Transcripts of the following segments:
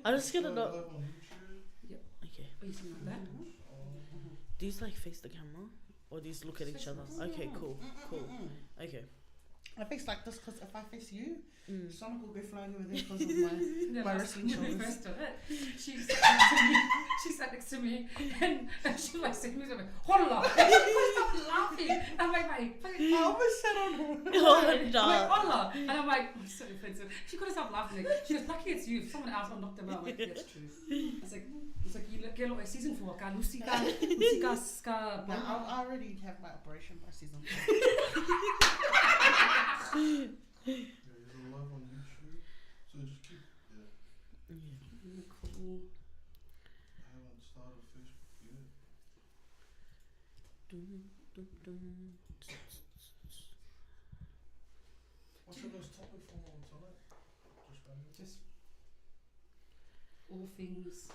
I'm just gonna know. Yep. Okay. Are you something like that? Do you like face the camera? Or do you look at each other? Okay, cool. Okay. I face like this because if I face you, Sonic will go flying over there because of my wrestling shoulders. She sat next to me and she like said me something. Holla! And she couldn't stop laughing. I'm like, I almost sat on her. Oh, I'm like, holla! And I'm like, oh, so offensive. She couldn't stop laughing. Like, she was lucky it's you. If someone else would knocked them out. I'm like, yeah, that's true. It's like you look get a season 4. Lucy I already have my operation by season 4. There's a live on YouTube, so just keep Cool. I haven't started Facebook yet. What should those topic for on tonight? Just all things.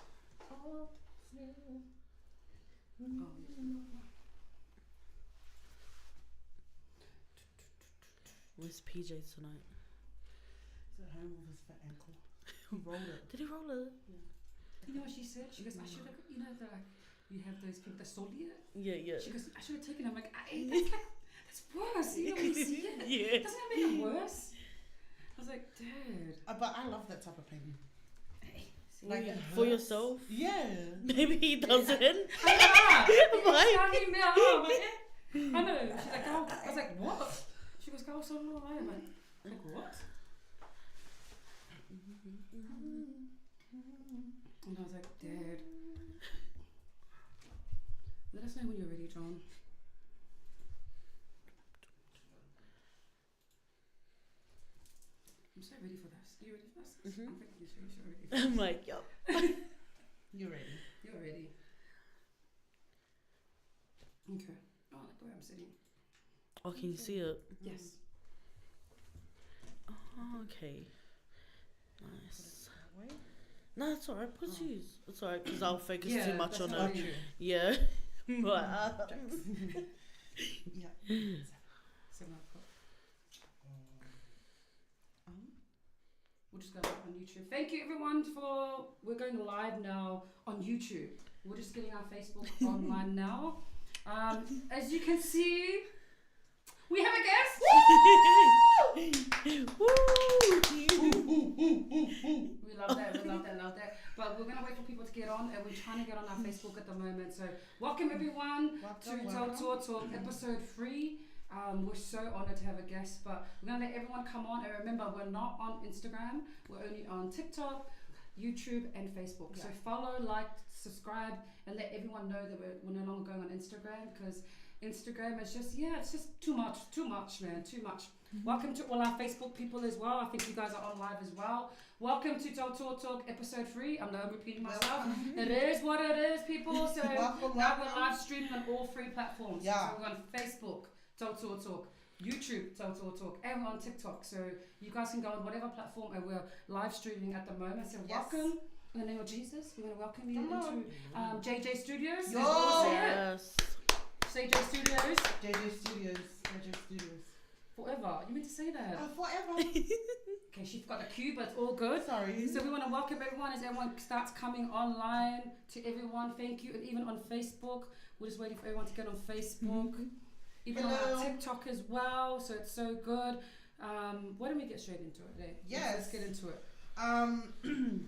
Where's PJ tonight? He's at home with his fat ankle. He rolled it. Did he roll it? Yeah. You know what she said? She goes, I should have, you know, you have those people that sold it. Yeah. She goes, I should have taken it. I'm like, that's worse. You don't want to see it. Yeah. Doesn't that make it worse? I was like, dude. But I love that type of pain. Hey, see? Like it For hurts. yourself? Yeah. Maybe he doesn't. I know. She's like, oh. I was like, what? She goes, go so long. I'm like, what? And I was like, Dad. Let us know when you're ready, John. I'm so ready for this. Are you ready for this? Mm-hmm. I'm thinking you're so ready for I'm this. like, yup. You're ready. You're ready. Okay. Oh, I like the way I'm sitting. Oh, can you see it? Yes. Oh, okay. Nice. No, it's alright. Put shoes. It's alright because I'll focus too much on it. Yeah. But, Yeah. 7 o'clock. We'll just go live on YouTube. Thank you everyone we're going live now on YouTube. We're just getting our Facebook online now. As you can see, we have a guest. We love that. But we're going to wait for people to get on, and we're trying to get on our Facebook at the moment. So welcome everyone to Tautuatalk episode 3. We're so honoured to have a guest, but we're going to let everyone come on. And remember, we're not on Instagram. We're only on TikTok, YouTube, and Facebook. Yeah. So follow, like, subscribe, and let everyone know that we're no longer going on Instagram, because Instagram is just, it's just too much, man, too much. Mm-hmm. Welcome to all our Facebook people as well. I think you guys are on live as well. Welcome to Tautuatalk episode 3. I know I'm repeating myself. It is what it is, people. So now we're live streaming on all 3 platforms. Yeah. So we're on Facebook, Tautuatalk, YouTube, Tautuatalk, and on TikTok. So you guys can go on whatever platform, and we're live streaming at the moment. So welcome. In the name of Jesus, we want to welcome you into JJ Studios. Yes. JJ Studios. JJ Studios. Forever. You meant to say that. Forever. Okay, she forgot the cue, but it's all good. Sorry. So we want to welcome everyone as everyone starts coming online. To everyone, thank you. And even on Facebook, we're just waiting for everyone to get on Facebook. Even on our TikTok as well. So it's so good. Why don't we get straight into it? Yes. Let's get into it.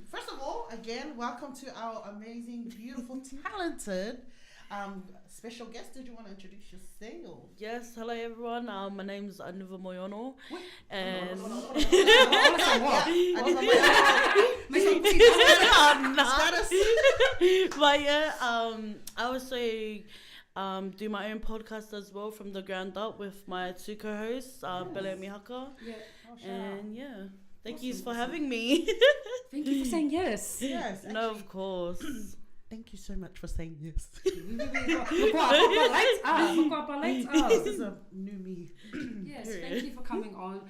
First of all, again, welcome to our amazing, beautiful, talented special guest. Did you want to introduce yourself? Yes, hello everyone. My name's Niva Moyono, and but yeah, I also do my own podcast as well from the ground up with my 2 co-hosts, Bella and Mihaka. And yeah. Thank you for having me. Thank you for saying yes. Yes. No, of course. Thank you so much for saying yes. This is a new me. Yes, thank you for coming on.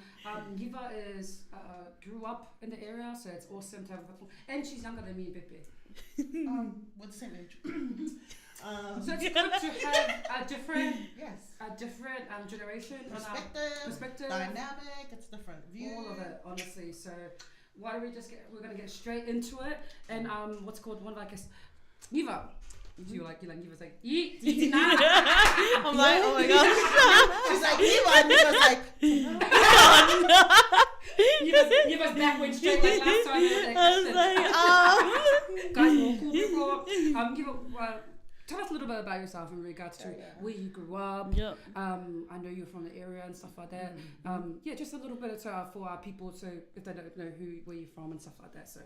Niva grew up in the area, so it's awesome to have her. And she's younger than me and Pepe. We're the same age. So it's good to have a different generation perspective, perspective, dynamic. It's different view. All of it, honestly. So why don't we're gonna get straight into it, and what's called one of like Niva. So you're like Niva's like I'm like, oh my gosh. She's like, Niva, and Niva's like, Niva's back went straight like last time. I was like, guys, we're all cool before. Tell us a little bit about yourself in regards to where you grew up. Yep. I know you're from the area and stuff like that. Just a little bit for our people, so if they don't know where you're from and stuff like that. So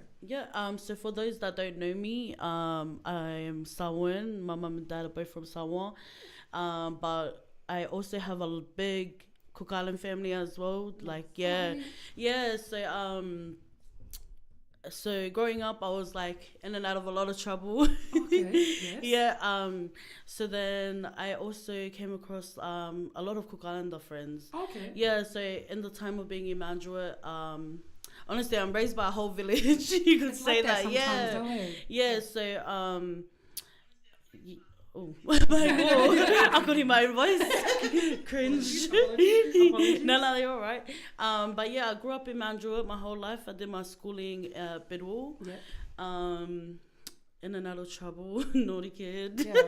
so for those that don't know me, I am Samoan. My mum and dad are both from Samoa, but I also have a big Cook Island family as well. So growing up, I was like in and out of a lot of trouble. Okay. Yes. So then I also came across a lot of Cook Islander friends. Okay. Yeah. So in the time of being in Mandurah, honestly, I'm raised by a whole village. You could say that. Yeah. So oh my god! I couldn't hear my own voice. Cringe. No, you're alright. But yeah, I grew up in Mandurah my whole life. I did my schooling at Bidwell. Yeah. In and out of trouble, naughty kid. Yeah.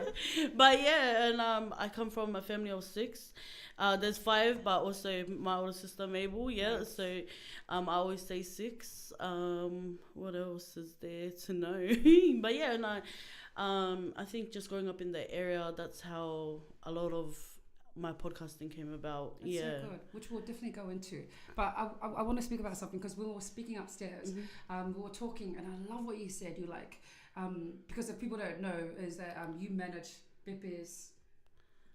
But yeah, and I come from a family of 6. There's 5, but also my older sister Mabel. Yeah. Yes. So I always say 6. What else is there to know? But yeah, and I think just growing up in the area, that's how a lot of my podcasting came about. That's so good, which we'll definitely go into. But I want to speak about something, because when we were speaking upstairs, we were talking, and I love what you said. You like, because if people don't know, is that you manage Pepe's.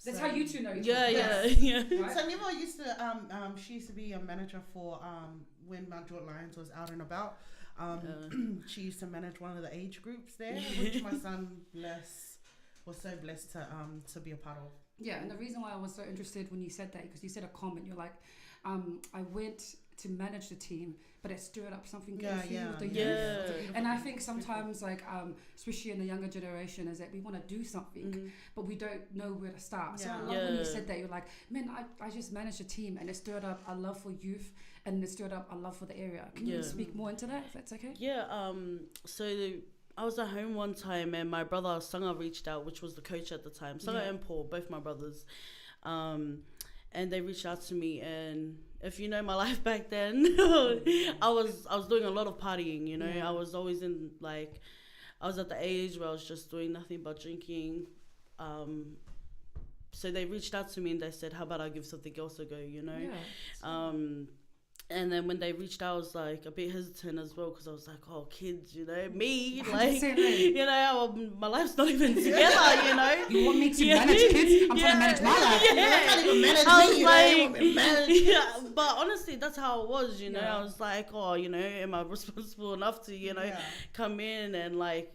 That's how you two know each other. Yeah. Right? So Niva used to, she used to be a manager for when Mandurah Lions was out and about. She used to manage one of the age groups there, which my son was so blessed to be a part of. Yeah, and the reason why I was so interested when you said that, because you said a comment, you're like, I went to manage the team, but it stirred up something good with the youth. And I think sometimes, like, especially in the younger generation, is that we want to do something, but we don't know where to start. So I love when you said that. You're like, man, I just managed a team, and it stirred up a love for youth, and it stirred up a love for the area. Can you speak more into that, if that's okay? Yeah. So I was at home one time, and my brother Sanga reached out, which was the coach at the time. Sanga and Paul, both my brothers. And they reached out to me, and if you know my life back then, I was doing a lot of partying, you know. I was always in, like, I was at the age where I was just doing nothing but drinking. So they reached out to me and they said, how about I give something else a go, you know? And then when they reached out, I was like a bit hesitant as well, because I was like, oh, kids, you know, me, like, you know, my life's not even together, you know. You want me to manage kids? I'm trying to manage my life. You can't even manage me, but honestly, that's how it was, you know. I was like, oh, you know, am I responsible enough to, you know, come in and, like,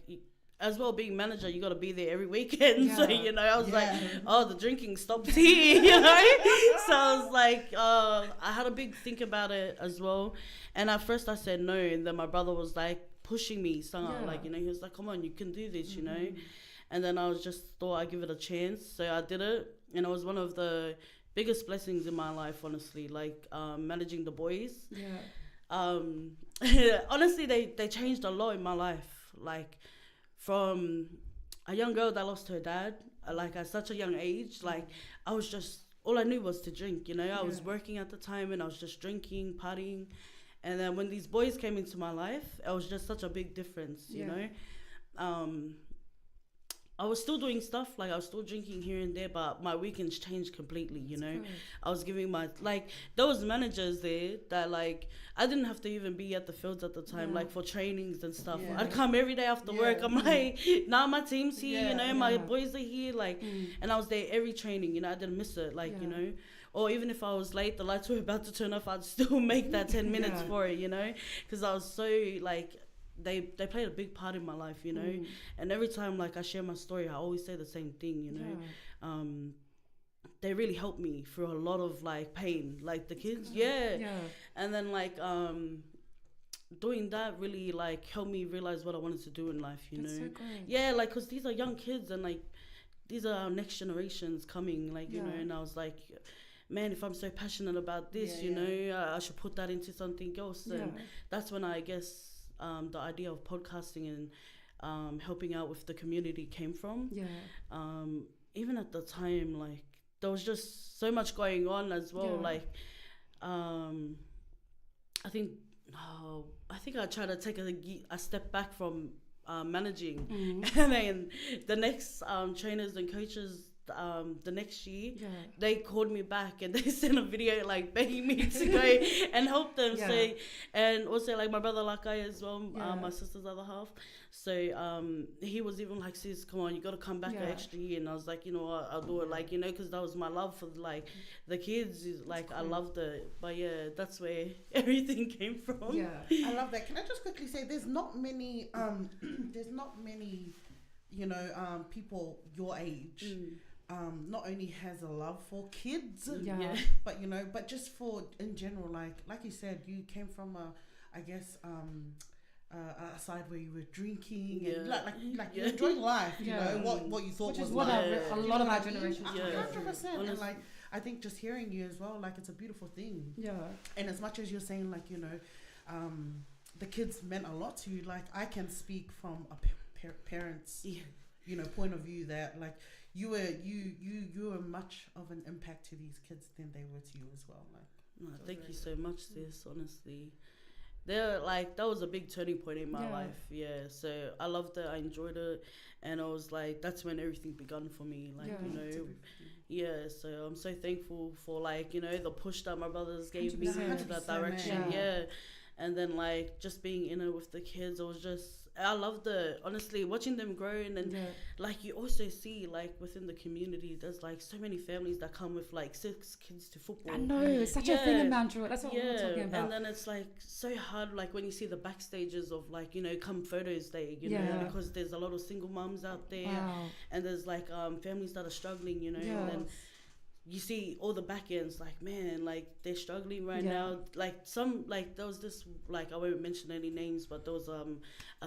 as well, being manager, you got to be there every weekend. So, you know, I was like, oh, the drinking stopped here, you know. So I was like, I had a big think about it as well. And at first I said no. And then my brother was like pushing me. Like, you know, he was like, come on, you can do this, you know. And then I was just thought I'd give it a chance. So I did it. And it was one of the biggest blessings in my life, honestly, like managing the boys. Honestly, they changed a lot in my life. Like, from a young girl that lost her dad, like at such a young age, like I was just, all I knew was to drink, you know. I was working at the time and I was just drinking, partying. And then when these boys came into my life, it was just such a big difference, you know. I was still doing stuff, like I was still drinking here and there, but my weekends changed completely, you know. I was giving my, like, there was managers there that, like, I didn't have to even be at the fields at the time, like for trainings and stuff. I'd come every day after work. I'm like, now my team's here, you know, my boys are here, like, and I was there every training, you know. I didn't miss it, like, you know. Or even if I was late, the lights were about to turn off, I'd still make that 10 minutes for it, you know, because I was so, like, they played a big part in my life, you know. And every time, like, I share my story, I always say the same thing, you know. They really helped me through a lot of, like, pain, like the kids. And then, like, doing that really, like, helped me realize what I wanted to do in life, you know. So great. Like, because these are young kids, and, like, these are our next generations coming, like, you know. And I was like, man, if I'm so passionate about this, you know, I should put that into something else. And that's when I guess the idea of podcasting and helping out with the community came from. Even at the time, like, there was just so much going on as well. Like, I think I tried to take a step back from managing, and then the next trainers and coaches the next year they called me back and they sent a video like begging me to go and help them. So, and also like my brother Lakai as well, my sister's other half, so he was even like, sis, come on, you got to come back an extra year. And I was like, you know what, I'll do it, like, you know, because that was my love for like the kids, like I loved it. But that's where everything came from. I love that. Can I just quickly say there's not many you know people your age not only has a love for kids, but you know, but just for in general, like you said, you came from a side where you were drinking and like you're enjoying life, you know, what you thought was what life. a lot of our generation 100%. And like I think just hearing you as well, like it's a beautiful thing. And as much as you're saying, like, you know, the kids meant a lot to you, like I can speak from a parent's you know point of view, that like you were much of an impact to these kids than they were to you as well. Like, thank you so much, sis. Honestly, they're like, that was a big turning point in my life. So I loved it, I enjoyed it, and I was like, that's when everything began for me. Like, you know, so I'm so thankful for, like, you know, the push that my brothers gave me into that direction. And then like just being in it with the kids, I loved it, honestly, watching them grow. And then like you also see like within the community, there's like so many families that come with like 6 kids to football. I know, it's such a thing in Mandurah. That's what we're talking about. And then it's like so hard, like when you see the backstages of like, you know, come photos day, you know, because there's a lot of single moms out there, and there's like families that are struggling, you know, and then you see all the back ends, like, man, like they're struggling right now. Like some, like there was this, like I won't mention any names, but there was a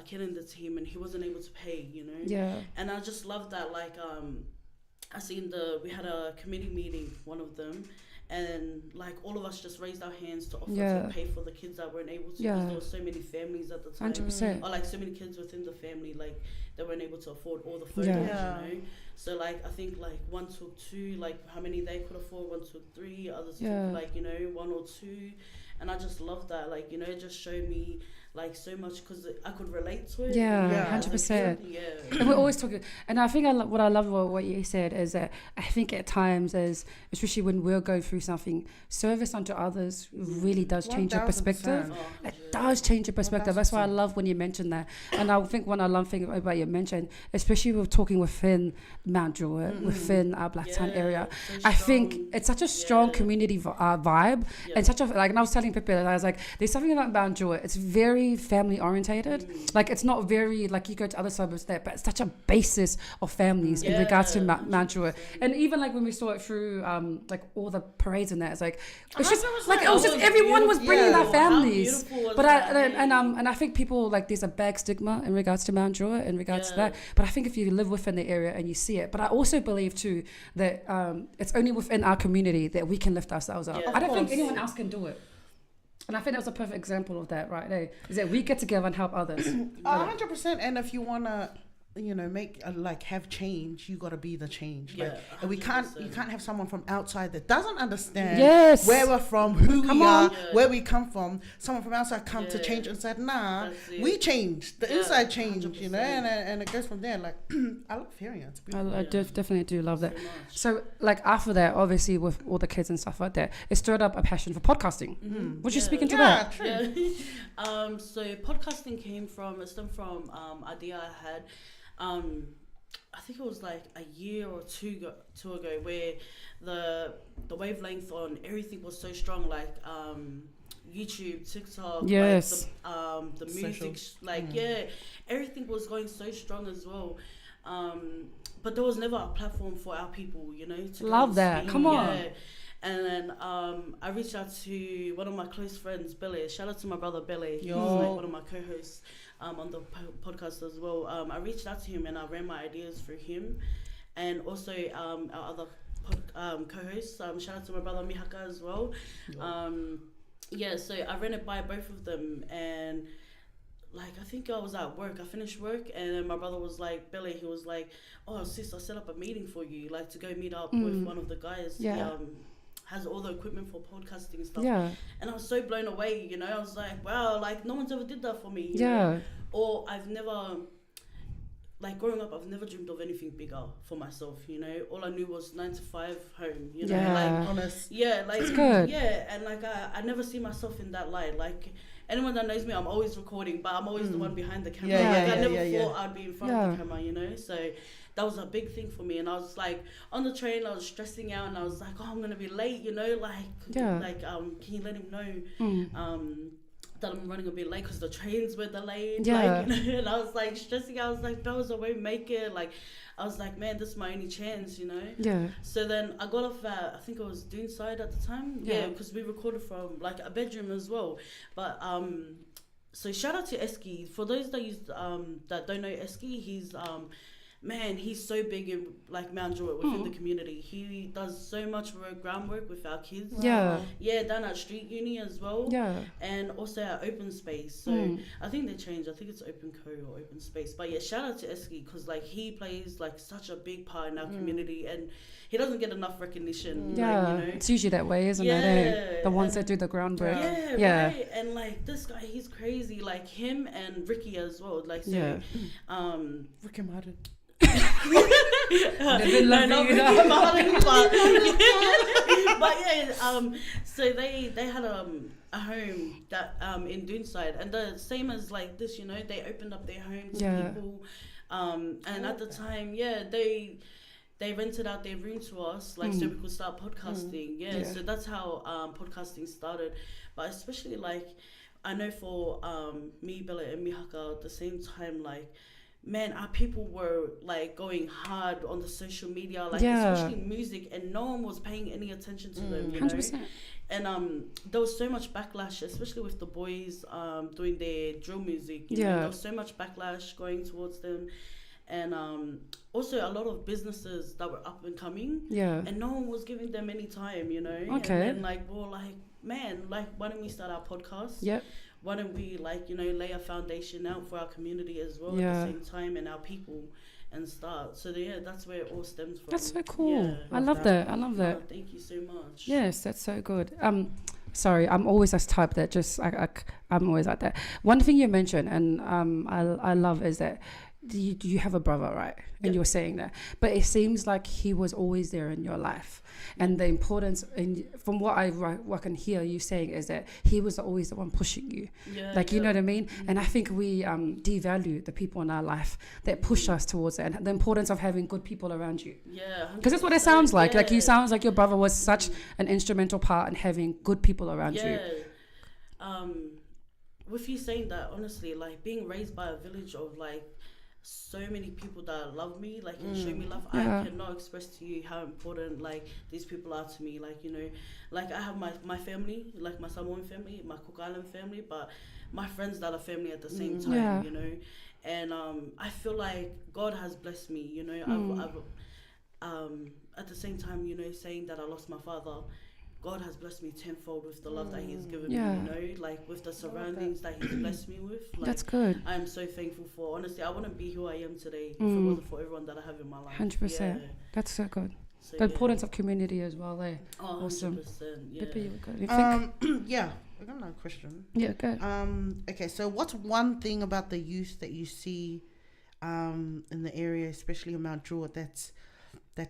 kid in the team and he wasn't able to pay, you know. And I just love that. Like I seen we had a committee meeting, one of them, and like all of us just raised our hands to offer to pay for the kids that weren't able to, because there were so many families at the time, 100%. or like so many kids within the family, like they weren't able to afford all the photos, you know. So like I think like one took 2, like how many they could afford, one took 3, others took like, you know, 1 or 2, and I just love that, like, you know, it just showed me like so much, because I could relate to it. 100%. And we're always talking, and I think what I love about what you said is that I think at times, especially when we're going through something, service unto others really does change your perspective. It does change your perspective. 1,000%. That's why I love when you mentioned that. And I think one I love thing about you mentioned, especially with talking within Mount Druitt, within our Blacktown area, so I think it's such a strong community vibe, and such a, like, and I was telling Pepe, I was like, there's something about Mount Druitt, it's very family orientated. Like it's not very like you go to other suburbs there, but it's such a basis of families in regards to Mount Druitt. And even like when we saw it through like all the parades and that, it's like it's just like it was just everyone was bringing their families. But I think people, like, there's a bad stigma in regards to Mount Druitt in regards to that. But I think if you live within the area and you see it, but I also believe too that it's only within our community that we can lift ourselves up. I don't think anyone else can do it. And I think that was a perfect example of that right there, is that we get together and help others. 100%. And if you want to, you know, make like have change, you got to be the change. Like, and you can't have someone from outside that doesn't understand where we're from, who we are, where we come from. Someone from outside come to change inside. Nah, we change, the inside change, 100%. You know, and it goes from there. Like I love hearing it. It's beautiful. I definitely do love that. So like after that, obviously with all the kids and stuff like that, it stirred up a passion for podcasting. Would you speak into that? True. So podcasting stemmed from idea I had. I think it was like a year or two ago, where the wavelength on everything was so strong, like YouTube, TikTok, like the music, everything was going so strong as well. But there was never a platform for our people, you know, to love that. Come on. And then I reached out to one of my close friends, Billy. Shout out to my brother Billy. He's like one of my co-hosts on the podcast as well. I reached out to him and I ran my ideas through him, and also our other co-hosts. Shout out to my brother Mihaka as well. So I ran it by both of them, and like I think I was at work. I finished work, and then my brother was like, Billy, he was like, "Oh, sis, I set up a meeting for you, like to go meet up with one of the guys." He, has all the equipment for podcasting and stuff. Yeah. And I was so blown away, you know. I was like, wow, like no one's ever did that for me. You Yeah. know? Or I've never, like growing up, I've never dreamed of anything bigger for myself, you know. All I knew was 9 to 5 home, you know. Yeah. Like, Honest. yeah, like, it's good. yeah. And like, I never see myself in that light. Like, anyone that knows me, I'm always recording, but I'm always the one behind the camera. I never thought I'd be in front of the camera, you know. So that was a big thing for me. And I was like on the train, I was stressing out, and I was like, oh, I'm gonna be late, you know. Like, can you let him know that I'm running a bit late because the trains were delayed. Like, you know, and I was like stressing. I was like, Bells, I won't make it. Like, I was like, man, this is my only chance, you know. Yeah. So then I got off at, I think it was Doonside at the time. Yeah, because we recorded from like a bedroom as well. But so shout out to Eski. For those that don't know Eski, he's man, he's so big in like Mount Druitt within the community. He does so much groundwork with our kids. Yeah. Yeah, down at Street Uni as well. Yeah. And also at Open Space. So I think they changed. I think it's Open Co or Open Space. But yeah, shout out to Eski because like he plays like such a big part in our community, and he doesn't get enough recognition. Yeah, like, you know? it's usually that way, isn't it? Eh? The ones that do the groundwork. Yeah, right. And like this guy, he's crazy. Like him and Ricky as well. Like so, Ricky Martin. No, not Ricky Martin, but yeah. So they had a home that in Doonside, and the same as like this, you know, they opened up their home to people. And at the time, they rented out their room to us, like so we could start podcasting. So that's how podcasting started. But especially like I know for me, Bella, and Mihaka at the same time, like man, our people were like going hard on the social media, like especially music, and no one was paying any attention to them, you 100%. know. And there was so much backlash, especially with the boys doing their drill music. You know, there was so much backlash going towards them, and also a lot of businesses that were up and coming. And no one was giving them any time, you know. Okay. And like we're like, man, like why don't we start our podcast? Why don't we like, you know, lay a foundation out for our community as well at the same time, and our people, and start. So that's where it all stems from. That's so cool. I love that. I love that. Oh, thank you so much. Yes, that's so good. Sorry, I'm always this type that just I'm always like that. One thing you mentioned, and I love, is that you have a brother, right? And you're saying that, but it seems like he was always there in your life, and the importance, and from what I can hear you saying, is that he was always the one pushing you, you know what I mean. And I think we devalue the people in our life that push us towards it, and the importance of having good people around you. Because that's what it sounds like. Like you sounds like your brother was such an instrumental part in having good people around you. With you saying that, honestly, like being raised by a village of like so many people that love me, like and show me love, I cannot express to you how important like these people are to me. Like, you know, like I have my family, like my Samoan family, my Cook Island family, but my friends that are family at the same time, you know. And I feel like God has blessed me, you know. I've at the same time, you know, saying that I lost my father, God has blessed me tenfold with the love that He's given me, you know, like with the surroundings that He's blessed me with. Like, that's good. I'm so thankful for. Honestly, I wouldn't be who I am today if it wasn't for everyone that I have in my life. 100%. That's so good. So, the importance of community as well, eh? Oh, awesome. 100%, yeah. Pippi, you good? You think? I got another question. Yeah, good. Okay, so what's one thing about the youth that you see in the area, especially in Mount Druitt, that's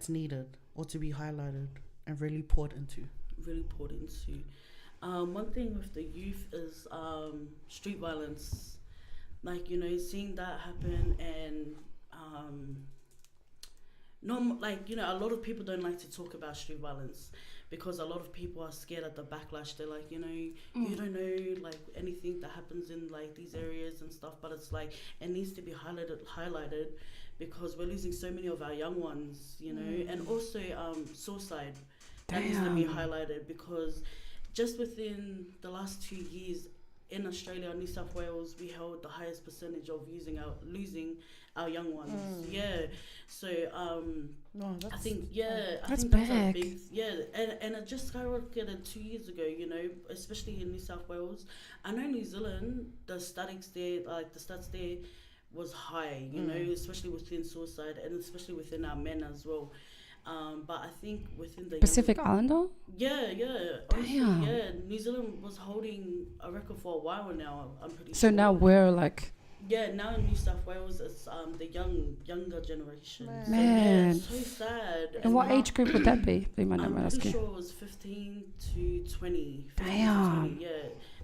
needed or to be highlighted and really poured into? Really poured into. One thing with the youth is street violence. Like, you know, seeing that happen, and like, you know, a lot of people don't like to talk about street violence because a lot of people are scared at the backlash. They're like, you know, you don't know like anything that happens in like these areas and stuff, but it's like it needs to be highlighted because we're losing so many of our young ones, you know. And also suicide. That needs to be highlighted because just within the last 2 years, in Australia, New South Wales, we held the highest percentage of losing our young ones. Yeah. So I think I That's think that's a big. big and it just skyrocketed 2 years ago. You know, especially in New South Wales. I know New Zealand, the stats there was high. You know, especially within suicide and especially within our men as well. But I think within the Pacific Islander? honestly, Damn. New Zealand was holding a record for a while now. I'm pretty So sure. now we're like, Now in New South Wales, it's the younger generation. So, Man. it's so sad. and what now- age group would that be? Do you mind I'm me pretty asking? sure it was 15 to 20. 15 Damn. To 20,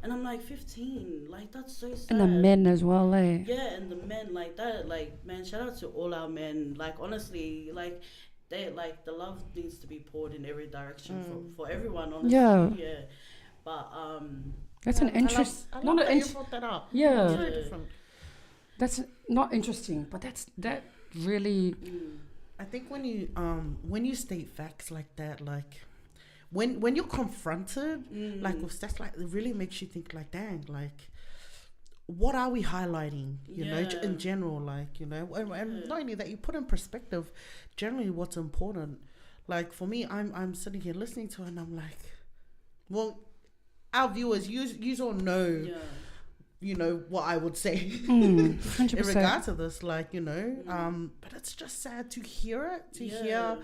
and I'm like 15. Like that's so sad. And the men as well, eh? Yeah, and the men like that. Like man, shout out to all our men. Like honestly, like. They like the love needs to be poured in every direction for everyone. Honestly, Yeah. But That's an interest. I Not love an that you interest. brought that up. Yeah. It's very different. That's not interesting, but that really. I think when you state facts like that, like when you're confronted, like with stats, like it really makes you think like, dang, like what are we highlighting? You know, Yeah. in general, like and not only that, you put in perspective generally what's important. Like for me, I'm sitting here listening to it, and I'm like, well, our viewers, you all know. yeah. You know what I would say 100%. in regards to this, like but it's just sad to hear it, hear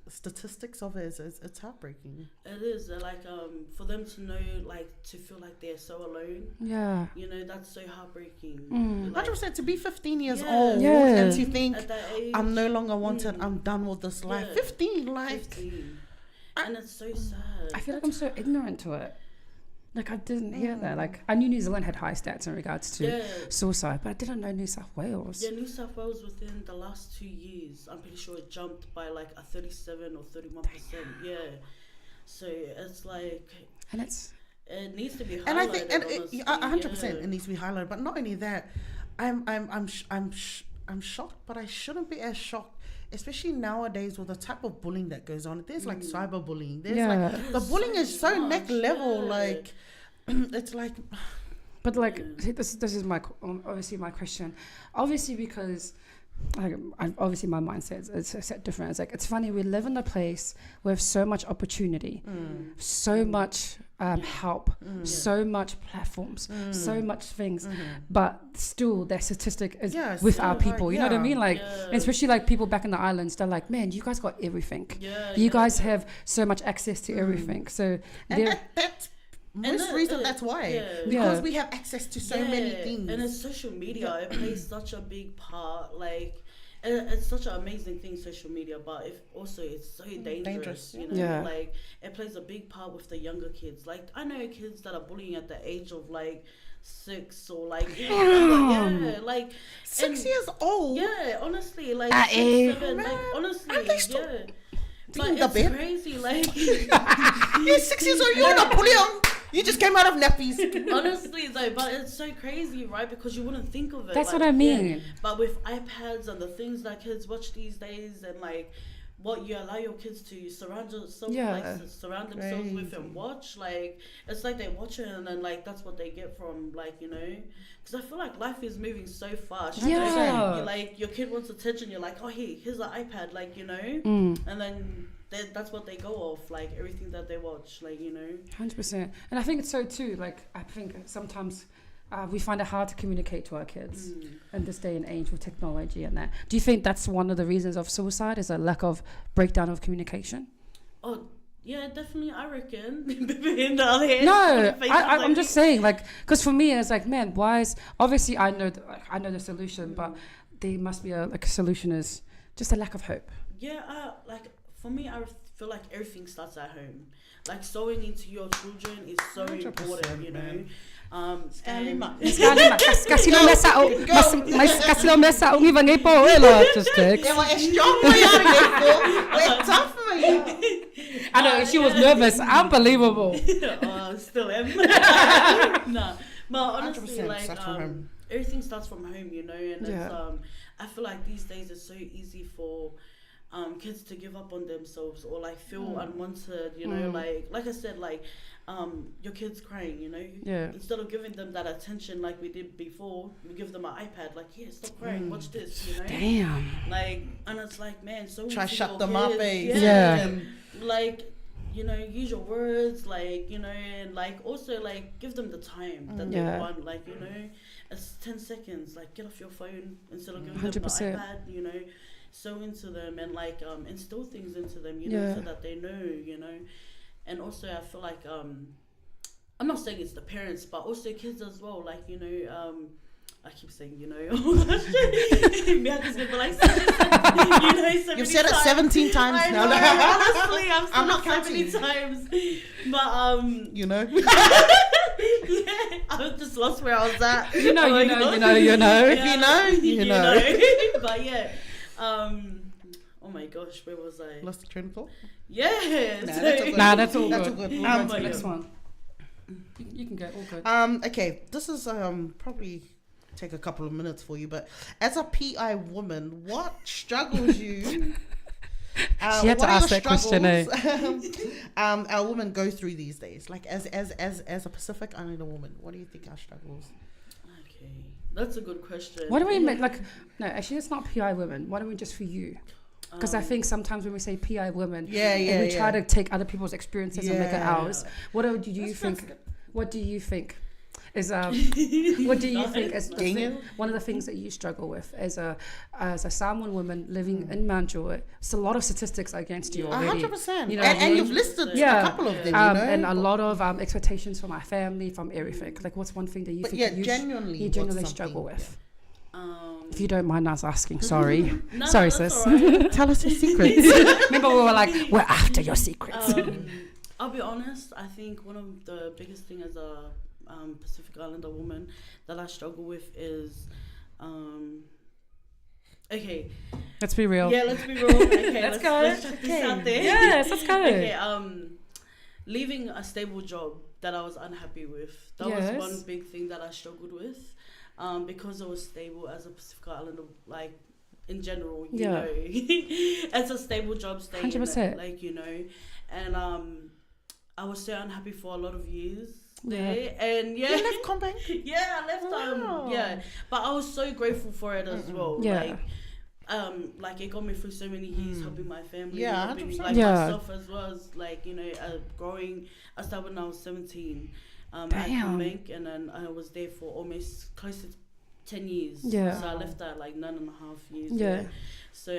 statistics of it. It's heartbreaking. It is like for them to know, like to feel like they're so alone. Yeah. You know, that's so heartbreaking. Like, 100% to be 15 years Yeah. old Yeah. and to think at that age, I'm no longer wanted, I'm done with this life. Yeah. 15, like 15. And it's so sad. I feel like I'm so ignorant to it. Like I didn't hear that. Like I knew New Zealand had high stats in regards to suicide, but I didn't know New South Wales. Yeah, New South Wales within the last 2 years, I'm pretty sure it jumped by like a 37 or 31%. Yeah. So it's like, And it's it needs to be highlighted. and I think, and honestly, 100% yeah. it needs to be highlighted. But not only that, I'm shocked, but I shouldn't be as shocked, especially nowadays with the type of bullying that goes on. There's like cyberbullying. There's Yeah. like the bullying is so much, next level. yeah. Like it's like But like this is my obviously my question. Obviously because obviously my mindset is set different. It's like it's funny, we live in a place with so much opportunity, so much help, so much platforms, so much things, but still their statistic is with our people. You know what I mean? Like especially like people back in the islands, they're like, man, you guys got everything. You guys have so much access to everything. So and that's most reason that's why because we have access to so many things, and it's social media. It plays such a big part. Like it's such an amazing thing, social media, but it's so dangerous. You know, like it plays a big part with the younger kids. Like I know kids that are bullying at the age of like 6 or like like 6 years old. Yeah, honestly, like At 6, 7, like honestly, And they still But in the it's bed. crazy, like You're 6 years old. You're Napoleon. You just came out of nappies. honestly though, but it's so crazy, right? Because you wouldn't think of it. That's like, what I mean. But with iPads and the things that kids watch these days, and like what you allow your kids to surround themselves with and watch, like it's like they watch it and then like that's what they get from, like, you know, because I feel like life is moving so fast. You know? Like your kid wants attention, you're like, oh here's an iPad, like, you know, and then that's what they go off, like everything that they watch, like, you know. 100%. And I think it's so too, like I think sometimes we find it hard to communicate to our kids in this day and age with technology and that. Do you think that's one of the reasons of suicide, is a lack of breakdown of communication? Oh yeah, definitely, I reckon. In the other hand, No, I'm just saying, like, because for me it's like, man, why is, obviously I know the solution, but there must be a solution is just a lack of hope. Yeah, like for me, I feel like everything starts at home. Like sowing into your children is so important, you know. Kasi lo mesa o kasi lo mesa o ngiva ngipo ela just text. Yeah, well, it's strong for you. We're tough for you. I know she was nervous. Unbelievable. Still am. No, but honestly, like everything starts from home, you know, and it's I feel like these days it's so easy for kids to give up on themselves or like feel unwanted, you know, like I said, like your kid's crying, you know, instead of giving them that attention like we did before, we give them an iPad, like, yeah, stop crying, watch this, you know. Damn. Like, and it's like, man, so Try easy shut for them up, kids. Yeah. Like, you know, use your words, like, you know, and like also like give them the time that they want, like, you know, it's 10 seconds, like get off your phone instead of giving 100%. them the iPad, you know, sow into them and like instill things into them, you know, so that they know, you know. And also I feel like I'm not saying it's the parents, but also kids as well, like, you know, I keep saying, you know, Miaka's gonna be like, you know, You've said it 17 times I now. know, honestly, I'm not so many counting. times. But You know. yeah, I just lost where I was at. You know. If you know. But yeah, oh my gosh, where was I? Lost the train of thought. Yeah. That's all That's good. all good. We'll go to the Next next one. You can go. All good. Okay, this is probably take a couple of minutes for you, but as a PI woman, what struggles you? She had to ask that question, our women go through these days, like as a Pacific Islander woman. What do you think our struggles? Okay, that's a good question. What do we mean? Like, no, actually, it's not PI women. What do we just for you? Because I think sometimes when we say PI women, and we try to take other people's experiences and make it ours. What do you think? What do you think is what do you think is one of the things that you struggle with as a Samoan woman living in Mount Druitt? It's a lot of statistics against you already. 100%. You know and you've listed a couple of them, you know? And a lot of expectations from my family, from everything. Like, what's one thing that you think you genuinely struggle with? If you don't mind us asking, sorry. No, sorry, that's sis. alright. Tell us your secrets. Remember, we were like, we're after your secrets. I'll be honest, I think one of the biggest thing as a Pacific Islander woman that I struggle with is okay. Let's be real. Yeah, let's be real. Okay, Let's go. Let's check this out there. Yes, let's go. Okay, leaving a stable job that I was unhappy with. That was one big thing that I struggled with. Because it was stable as a Pacific Islander, like in general, you know, as a stable job, staying 100%. in it, like, you know, and I was so unhappy for a lot of years there, and You left Combank? yeah, I left but I was so grateful for it as well, like it got me through so many years, helping my family, helping like myself as well as like, you know, growing. I started when I was 17. At Combank, and then I was there for almost close to 10 years. Yeah. So I left at like 9.5 years. Yeah. So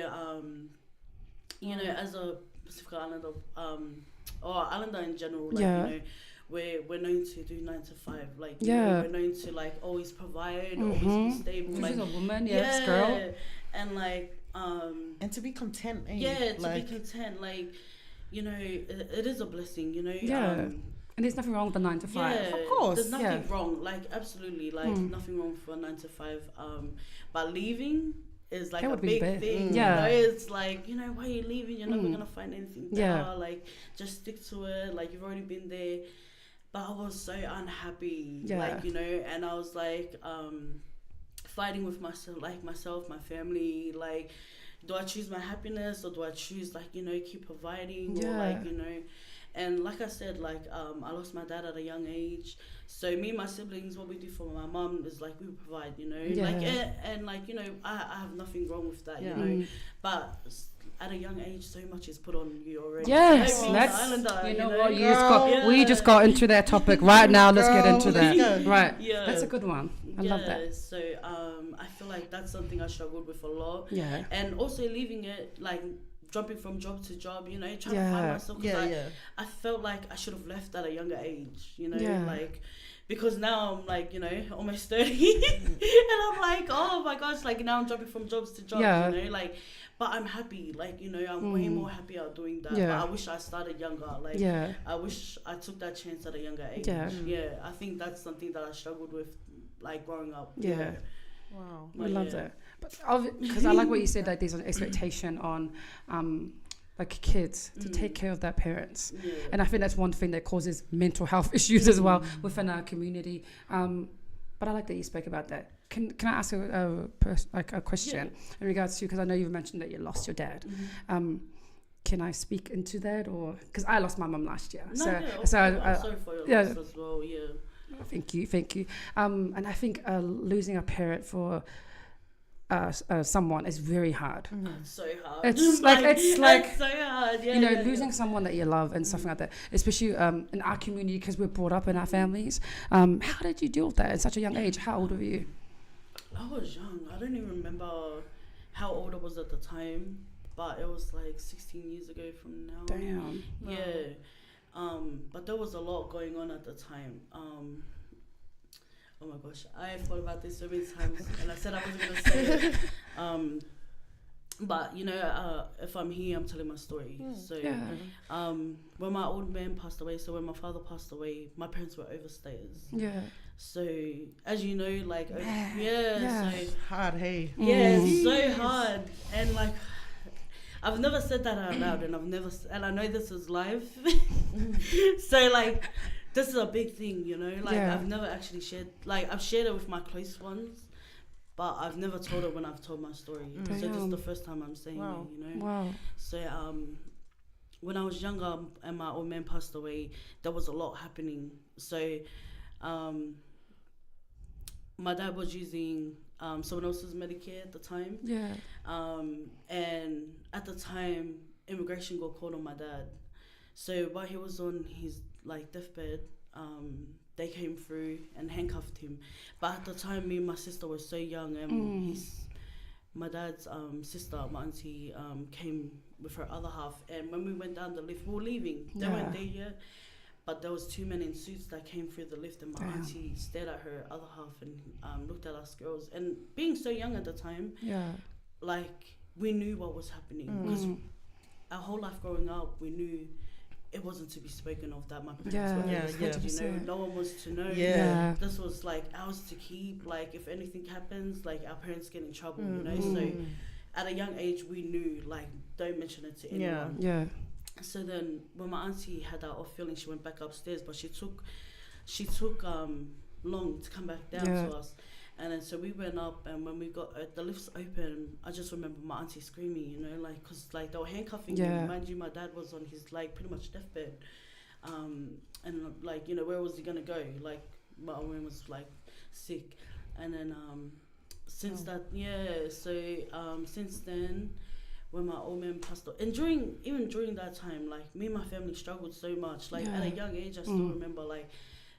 you know, as a Pacific Islander, or Islander in general, like, you know, we're known to do 9 to 5. Like, you know, we're known to like always provide, always be stable. This like, is a woman, girl. And like and to be content. to be content, like, you know, it is a blessing, you know. Yeah. And there's nothing wrong with the 9 to 5. Yeah, of course. There's nothing wrong. Like, absolutely. Like, nothing wrong for a 9 to 5. But leaving is like a big thing. Yeah. You know? It's like, you know, why are you leaving? You're never going to find anything better. Yeah. Like, just stick to it. Like, you've already been there. But I was so unhappy. Yeah. Like, you know, and I was like, fighting with myself, my family. Like, do I choose my happiness or do I choose, like, you know, keep providing? Or, like, you know. And like I said, like, I lost my dad at a young age. So me and my siblings, what we do for my mum is, like, we provide, you know. Like, and like, you know, I have nothing wrong with that, you know. But at a young age, so much is put on you already. Yes, you know what, we just got into that topic right now. Let's get into that. Right. Yeah. That's a good one. I love that. So I feel like that's something I struggled with a lot. Yeah. And also leaving it, like, jumping from job to job, you know, trying to find myself. I felt like I should have left at a younger age, you know, like, because now I'm like, you know, almost 30 and I'm like, oh my gosh, like now I'm jumping from jobs to jobs, you know, like, but I'm happy, like, you know, I'm way more happier doing that. But I wish I started younger, like, I wish I took that chance at a younger age. I think that's something that I struggled with, like, growing up. Wow. I love that. But because I like what you said, that there's an expectation on like kids to take care of their parents. And I think that's one thing that causes mental health issues as well within our community. But I like that you spoke about that. Can I ask a question in regards to, because I know you've mentioned that you lost your dad. Can I speak into that, or because I lost my mum last year? No, I'm sorry for your loss as well. Yeah. Thank you. And I think losing a parent for someone is very hard. It's so hard. It's like it's so hard. Yeah, losing someone that you love and something like that, especially in our community, because we're brought up in our families. How did you deal with that at such a young age? How old were you? I was young. I don't even remember how old I was at the time, but it was like 16 years ago from now. Damn. Yeah. But there was a lot going on at the time. Oh my gosh, I thought about this so many times, and I said I wasn't gonna say it. But if I'm here, I'm telling my story. So, when my old man passed away, so when my father passed away, my parents were overstayers. Yeah. So, as you know, like, so hard, hey. Yeah, it's so hard, and like, I've never said that out loud, and I know this is live. So like, this is a big thing, like I've never actually shared, like I've shared it with my close ones, but I've never told it when I've told my story. So this is the first time I'm saying it, Wow. So when I was younger and my old man passed away, there was a lot happening. So my dad was using someone else's Medicare at the time. Yeah. And at the time, immigration got called on my dad. So while he was on his deathbed, they came through and handcuffed him. But at the time, me and my sister were so young, and my dad's sister, my auntie, came with her other half. And when we went down the lift, we were leaving. They weren't there yet. But there was two men in suits that came through the lift, and my auntie stared at her other half and looked at us girls. And being so young at the time, like, we knew what was happening. Because our whole life growing up, we knew it wasn't to be spoken of that my parents were dead, no one was to know. This was like ours to keep. Like, if anything happens, like, our parents get in trouble, So at a young age, we knew, like, don't mention it to anyone. So then when my auntie had that off feeling, she went back upstairs, but she took long to come back down to us. And then so we went up, and when we got the lifts open, I just remember my auntie screaming, like, because like they were handcuffing him. Mind you, my dad was on his like pretty much deathbed, and like, where was he gonna go? Like, my old man was like sick, and then since since then, when my old man passed away, and during that time, like, me and my family struggled so much. Like, at a young age, I still remember, like,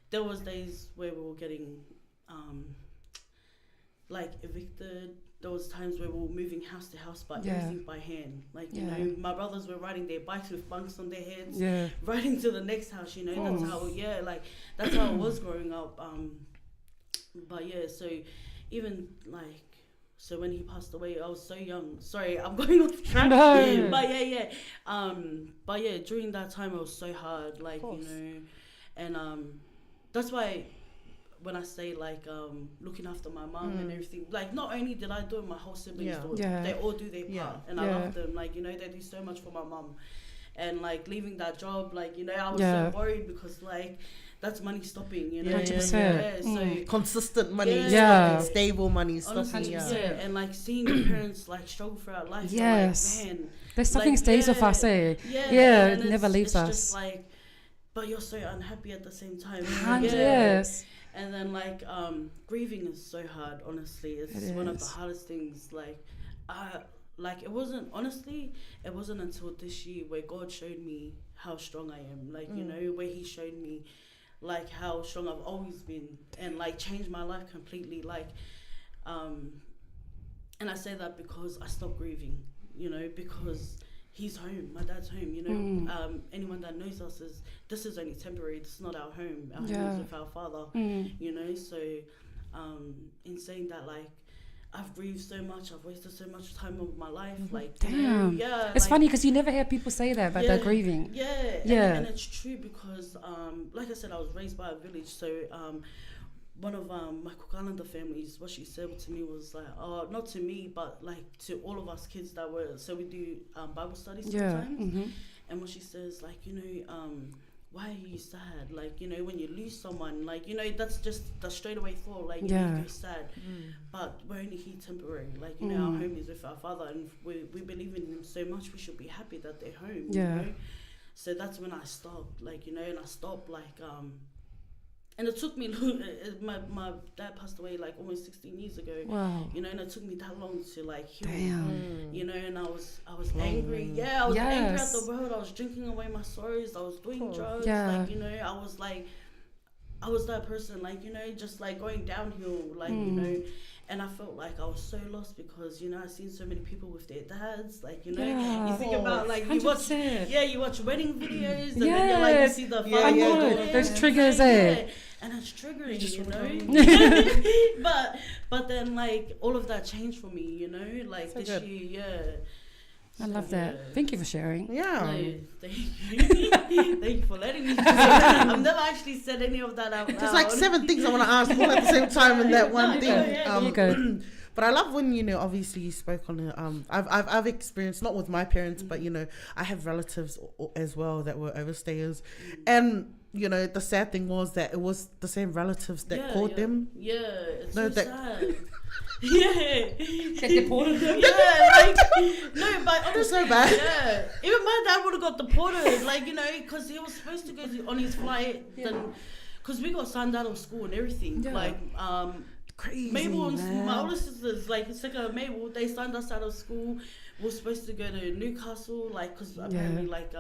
there was days where we were getting like evicted. There was times where we were moving house to house, but everything by hand. Like, my brothers were riding their bikes with bunks on their heads, riding to the next house. That's how it was growing up. But so even like. So when he passed away, I was so young. Sorry, I'm going off track. No. But during that time, it was so hard, like, and that's why when I say, like, looking after my mom and everything, like, not only did I do it, my whole siblings do it. They all do their part, and I love them. Like, they do so much for my mom, and like leaving that job, like, I was so worried because like. That's money stopping, 100%. So consistent money, stable money, stopping. And like seeing your parents like struggle throughout life. Yes, like, man, there's something stays with us, eh? It never leaves us. Just like, but you're so unhappy at the same time. Yes. And then like grieving is so hard. Honestly, it's one of the hardest things. Like, it wasn't until this year where God showed me how strong I am. Like, where He showed me like how strong I've always been, and like changed my life completely. Like, and I say that because I stopped grieving, because He's home, my dad's home, anyone that knows us this is only temporary. This is not our home. Our home is with our Father, so in saying that, like, I've grieved so much, I've wasted so much time of my life, like, damn. It's like, funny because you never hear people say that about their grieving. And it's true because like I said, I was raised by a village. So one of my Cook Islander families, what she said to me was like, not to me, but like to all of us kids that were, so we do Bible studies sometimes, and what she says, like, why are you sad? Like, you know, when you lose someone, like, you know, that's just the straight away thought, like, you Yeah. go sad. But we're only here temporary. Like, you know, our home is with our father, and we believe in him so much, we should be happy that they're home, Yeah. you know? So that's when I stopped, like, you know, and I stopped, like, and it took me, my dad passed away, like, almost 16 years ago. Wow. You know, and it took me that long to, like, heal. Damn. You know, and I was angry. Yeah, I was angry at Yes. the world. I was drinking away my sorrows. I was doing drugs. Yeah. Like, you know, I was that person, like, you know, just like going downhill, like, you know, and I felt like I was so lost because, you know, I've seen so many people with their dads, like, you know, Yeah. you think about, like, you watch 100%. you watch wedding videos, and then you're like, you see the Yeah, father yeah, daughter, those and triggers, like, eh? yeah, and it's triggering, just you want know. but then, like, all of that changed for me, you know, like So this good. year, yeah. I love that. Yeah. Thank you for sharing. Yeah. No, thank you. Thank you for letting me. I've never actually said any of that out loud. There's like 7 things I want to ask all at the same time in that one No, thing. yeah, you go. But I love when, you know, obviously you spoke on it. I've experienced, not with my parents, but, you know, I have relatives as well that were overstayers. And, you know, the sad thing was that it was the same relatives that called them. Yeah, it's No, so that- sad. Yeah. Get deported. Yeah, like, no, but It was honestly, so bad. yeah. Even my dad would have got deported, like, you know, because he was supposed to go on his flight, then, because we got signed out of school and everything. Yeah. Like, Crazy, Mabel and man. my older sisters, like Sika and Mabel, they signed us out of school. We were supposed to go to Newcastle, like, because apparently, like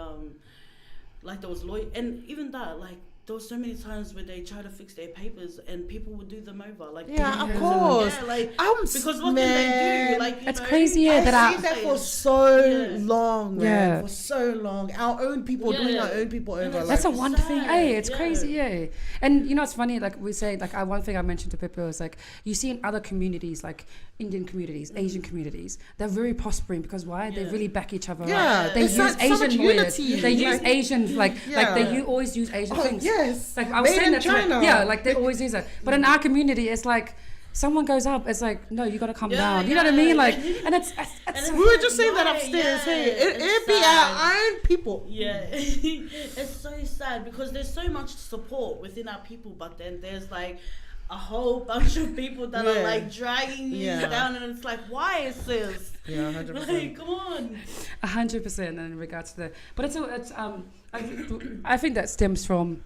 there was lawyer, and even that, like, there were so many times where they try to fix their papers and people would do them over, like, Yeah, of yeah, course. yeah, like, I'm because what can man. they do? Like, you It's know, crazy, yeah, I've that seen that for so Yeah. long, man. Yeah. For so long. Our own people doing Yeah. our own people And over. it's Like, That's a so one sad, thing. Hey, it's yeah. crazy, yeah. And you know, it's funny. Like we say, like one thing I mentioned to Pepe was like you see in other communities, like Indian communities, Asian communities, they're very prospering because why? They Yeah. really back each other Yeah, up. They there's use so much Asian words. unity. They use Like- Asian like Yeah. they always use Asian oh, things. yes. Like I was Made saying in that to my- China. yeah, like they always use it. But in our community, it's like someone goes up, it's like no, you got to come Yeah, down. You know what I yeah. mean? Like, and it's And We were just saying that Why? upstairs. Yeah, Hey, it's it'd be sad. our own people. Yeah, it's so sad because there's so much support within our people, but then there's like a whole bunch of people that are Yeah. like dragging you Yeah. down, and it's like, why, sis? Yeah, 100%. Like, come on. 100% in regards to the, but it's I think that stems from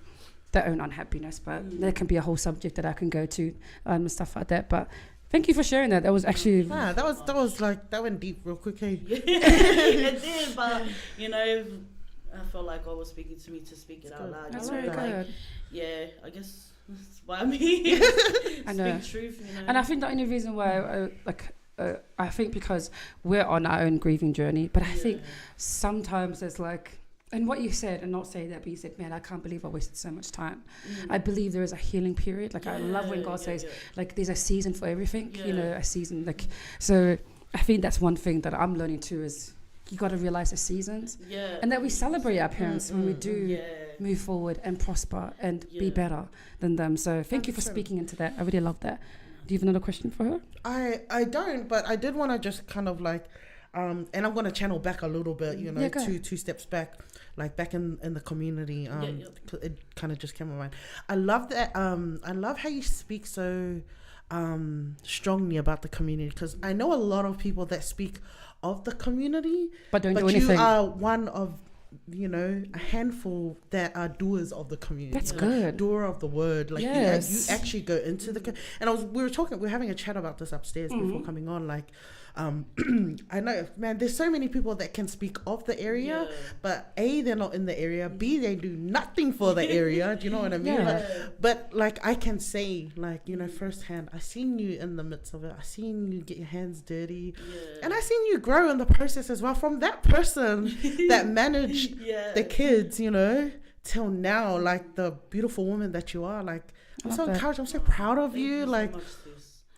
their own unhappiness, but there can be a whole subject that I can go to and stuff like that. But thank you for sharing that. That was actually Yeah, that was like, that went deep real quick, hey. It did, but you know, I felt like God was speaking to me to speak it out good. loud. that's you know, very like, good. yeah, I guess that's why I'm here. I know. Speak truth, you know. And I think the only reason why I think because we're on our own grieving journey, but I think sometimes there's like, and what you said, and not say that, but you said, man, I can't believe I wasted so much time. I believe there is a healing period. Like I love when God says, like there's a season for everything, you know, a season. Like, so I think that's one thing that I'm learning too is you got to realize the seasons and that we celebrate our parents when we do move forward and prosper and be better than them. So thank you for speaking into that. I really love that. Do you have another question for her? I don't, but I did want to just kind of like, and I'm going to channel back a little bit, you know, two steps back, like back in the community. It kind of just came to mind. I love that. I love how you speak so strongly about the community, because I know a lot of people that speak of the community, but don't do you anything. are one of, you know, a handful that are doers of the community. That's good. Doer of the word. Like Yes. you actually go into the and we were having a chat about this upstairs before coming on, like I know, man, there's so many people that can speak of the area, but A, they're not in the area, B, they do nothing for the area. Do you know what I mean? Yeah. Like, but like I can say, like, you know, firsthand, I seen you in the midst of it. I seen you get your hands dirty, and I seen you grow in the process as well, from that person that managed the kids, you know, till now, like the beautiful woman that you are. Like, I'm so encouraged. I'm so proud of you. Like,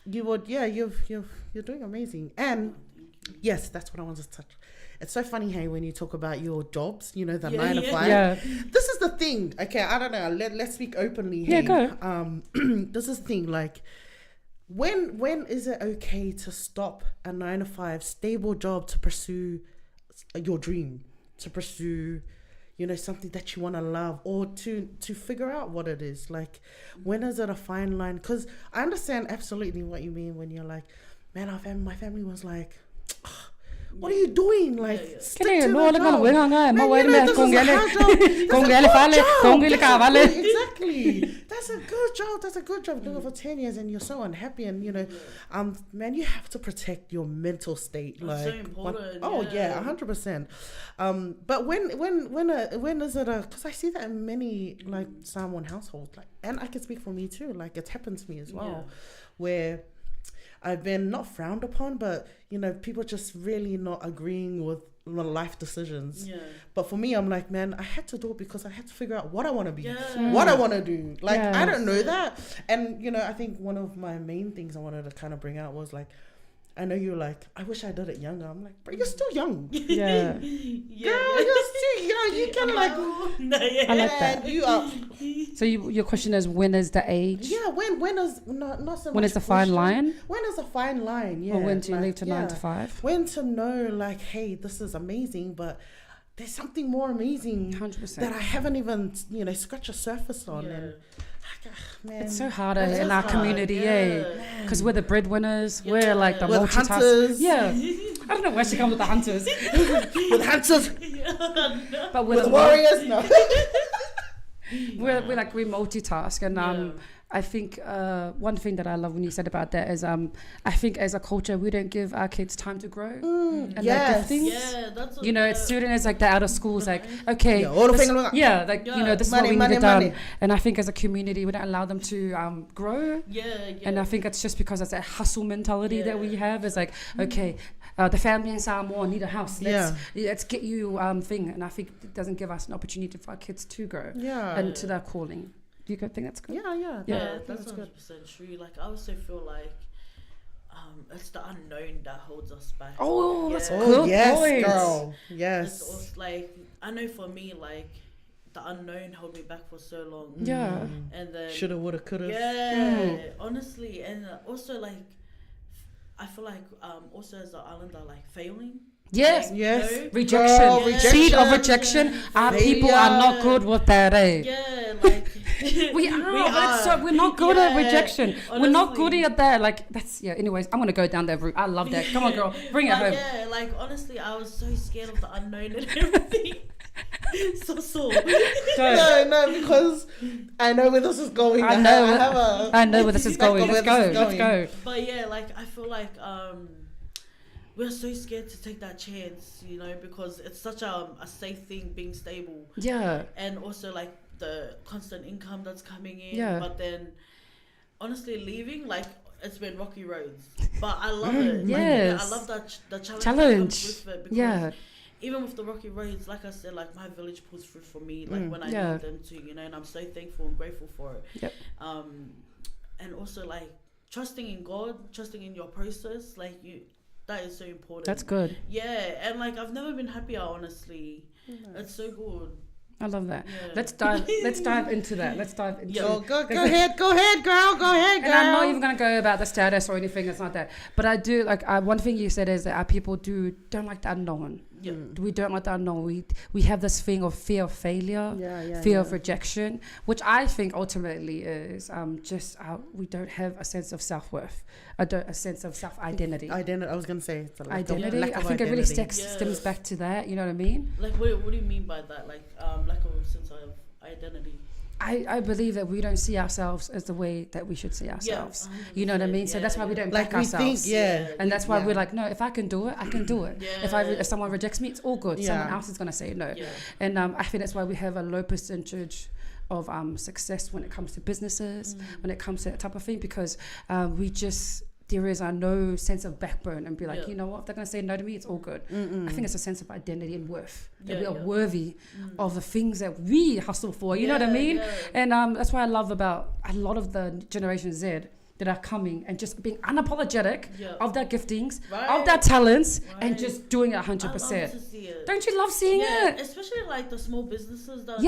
you would, you're doing amazing. And yes, that's what I wanted to touch. It's so funny, hey, when you talk about your jobs, you know, the 9 to 5. Yeah. This is the thing. Okay, I don't know. Let's speak openly. Hey. Yeah, go. This is the thing. Like, when is it okay to stop a 9 to 5 stable job to pursue your dream, to pursue something that you want to love, or to figure out what it is. Like, when is it a fine line? Because I understand absolutely what you mean when you're like, man, my family was like, what are you doing? Like, stick to the job. Man, this is a hard job. Exactly. That's a good job. Doing it for 10 years and you're so unhappy, and man, you have to protect your mental state. That's so important. 100%. But when is it because I see that in many like Samoan households, like, and I can speak for me too, like it's happened to me as well, where I've been not frowned upon, but people just really not agreeing with my life decisions. Yeah. But for me, I'm like, man, I had to do it because I had to figure out what I want to be, what I want to do. Like, I don't know that. And, I think one of my main things I wanted to kind of bring out was like, I know you're like, I wish I did it younger. I'm like, bro, you're still young. Yeah. Girl, you're still young. You can like, I like that. You are. So your question is, when is the age? Yeah, when is not so much. When is the fine line? When is a fine line? Yeah. Or when do you leave to 9 to 5? When to know, like, hey, this is amazing, but there's something more amazing 100% that I haven't even, scratched the surface on. Yeah. And man, it's so hard in our community, because we're the breadwinners, we're like the multitaskers. Hunters. Yeah. I don't know where she comes with the hunters. With hunters. But with warriors, no. we're multitask, and I think one thing that I love when you said about that is I think as a culture we don't give our kids time to grow and their giftings. Yeah, that's it's student is like they're out of school, it's like okay, this is what we need done. And I think as a community we don't allow them to grow. And I think it's just because it's that hustle mentality that we have. It's like okay, the family in Samoa need a house. Let's get you thing. And I think it doesn't give us an opportunity for our kids to grow and to their calling. Do you think that's good? Yeah, that's 100% true. Like, I also feel like it's the unknown that holds us back. Oh, that's good. Yes, point. Girl. Yes. It's also, like, I know for me, like, the unknown held me back for so long. Yeah. And then shoulda, woulda, coulda. Yeah, honestly, and also like, I feel like also as an islander, like failing. Yes, like, rejection. Girl, Seed of rejection. Our people are not good with that, Yeah, like we are. We're not good at rejection. Honestly. We're not good at that. Like that's anyways, I'm gonna go down that route. I love that. Come on, girl, bring it home. Yeah, like honestly, I was so scared of the unknown and everything. so. No, because I know where this is going. I know where this is going. Let's go. But yeah, like I feel like we're so scared to take that chance, because it's such a safe thing being stable. Yeah. And also like the constant income that's coming in. Yeah. But then honestly leaving, like it's been rocky roads. But I love it. Yes. I love that the challenge. That comes with it because even with the rocky roads, like I said, like my village pulls through for me, like when I need them to, and I'm so thankful and grateful for it. Yep. And also like trusting in God, trusting in your process, like that is so important. That's good. Yeah, and like I've never been happier, honestly. Nice. It's so good. I love that. Yeah. Let's dive into that. Go ahead, girl. And I'm not even gonna go about the status or anything. It's not that. But I do like one thing you said is that our people don't like the unknown. Yeah. We don't like the unknown. We have this thing of fear of failure, fear of rejection, which I think ultimately is we don't have a sense of self-worth, a sense of self-identity. I was gonna say it's a identity. I think it really stems back to that. You know what I mean? Like what do you mean by that? Like lack of sense of identity. I believe that we don't see ourselves as the way that we should see ourselves. You know what I mean? So that's why we don't back ourselves. And that's why we're like, no, if I can do it, I can do it. If someone rejects me, it's all good. Someone else is going to say no. And I think that's why we have a low percentage of success when it comes to businesses, when it comes to that type of thing, because there is no sense of backbone and be like, you know what, if they're going to say no to me, it's all good. I think it's a sense of identity and worth, that we are worthy of the things that we hustle for, you know what I mean? And that's why I love about a lot of the Generation Z that are coming and just being unapologetic of their giftings, of their talents, and just doing it 100%. I love to see it. Don't you love seeing it? Especially like the small businesses that I'm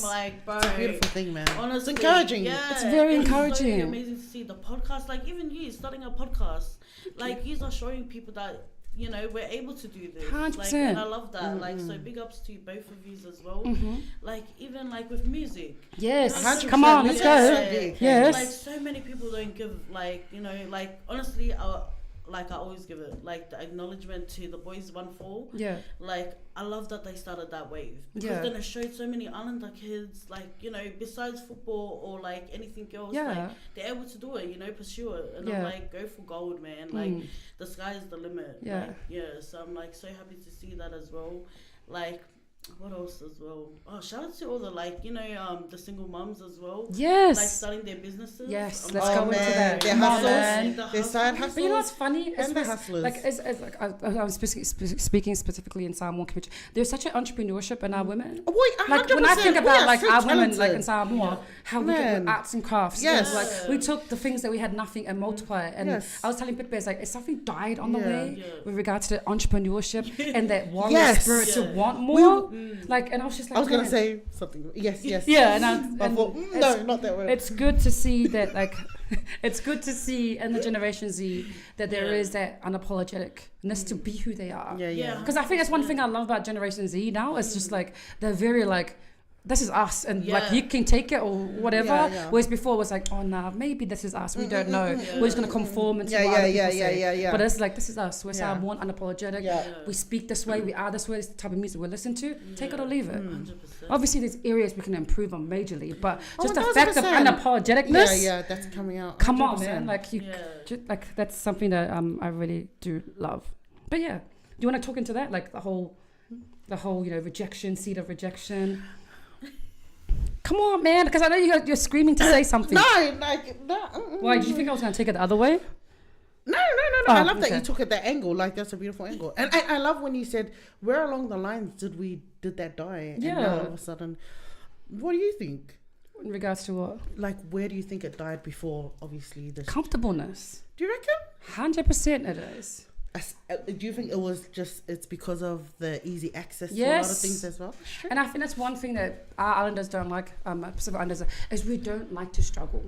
like, bro, it's a beautiful thing, man. Honestly, it's encouraging. It's very encouraging. It's so amazing to see the podcast, like even you starting a podcast, like you are showing people that you know, we're able to do this. 100%. Like, and I love that. Like, so big ups to both of you as well. Like, even like with music. Yes. You know, 100%. Come on, let's go. Yeah. Yes. Like, so many people don't give, like, you know, like, honestly, I always give it, like, the acknowledgement to the boys 1-4. Yeah. Like, I love that they started that wave. Because Yeah. then it showed so many Islander kids, like, you know, besides football or, like, anything else, Yeah. like, they're able to do it, you know, pursue it. And I'm Yeah. like, go for gold, man. Like, the sky is the limit. Yeah. Like, yeah, so I'm, like, so happy to see that as well. Like, what else as well? Oh, shout out to all the, like, you know, the single mums as well. Yes. Like, starting their businesses. Yes, I'm let's like, go into that. Their Come on, hustles, man. their side hustles. But you know what's funny? And the hustlers. Like, like I'm speaking specifically in Samoan community. There's such an entrepreneurship in our women. Oh, wait, 100%. Like when I think We about are like so our women, like talented. in Samoa, how we do Man. with arts and crafts. Yes. Like we took the things that we had nothing and multiply it. And Yes. I was telling Pitbear, like, if something died on the Yeah. way Yeah. with regards to entrepreneurship and that warrior Yes. spirit to Yeah. want more. Like, and I was just like, I was going to man. say something. Yes, yes. Yeah, and I thought, no, not that word. it's good to see that, like, it's good to see in the Generation Z that there is that unapologeticness to be who they are. Yeah, yeah. Because I think that's one thing I love about Generation Z now. It's just like they're very like, this is us, and like Yeah. you can take it or whatever. Yeah, yeah. Whereas before it was like, oh nah, maybe this is us. We don't know. We're just gonna conform into Yeah, what yeah, other yeah, people yeah, say. yeah, yeah. But it's like this is us. We're Yeah. Samoan, unapologetic. Yeah. We speak this way. We are this way. This is the type of music we listen to. Take it or leave it. 100%. Obviously, there's areas we can improve on majorly, but just the 1000%. fact of unapologeticness. Yeah, that's coming out. Come on, 100%. man! Like you, Yeah. like that's something that I really do love. But yeah, do you want to talk into that, like the whole you know rejection, seed of rejection? Come on, man! Because I know you're screaming to say something. No, like, no. Why? Did you think I was going to take it the other way? No. Oh, I love that okay. you took it that angle. Like, that's a beautiful angle. And I love when you said, where along the lines did that die? And now Yeah. all of a sudden, what do you think? In regards to what? Like, where do you think it died before, obviously, this? Comfortableness. Do you reckon? 100% it is. Do you think it's because of the easy access to a lot of Yes. things as well? And I think that's one thing that our islanders don't like, Pacific Islanders, is we don't like to struggle.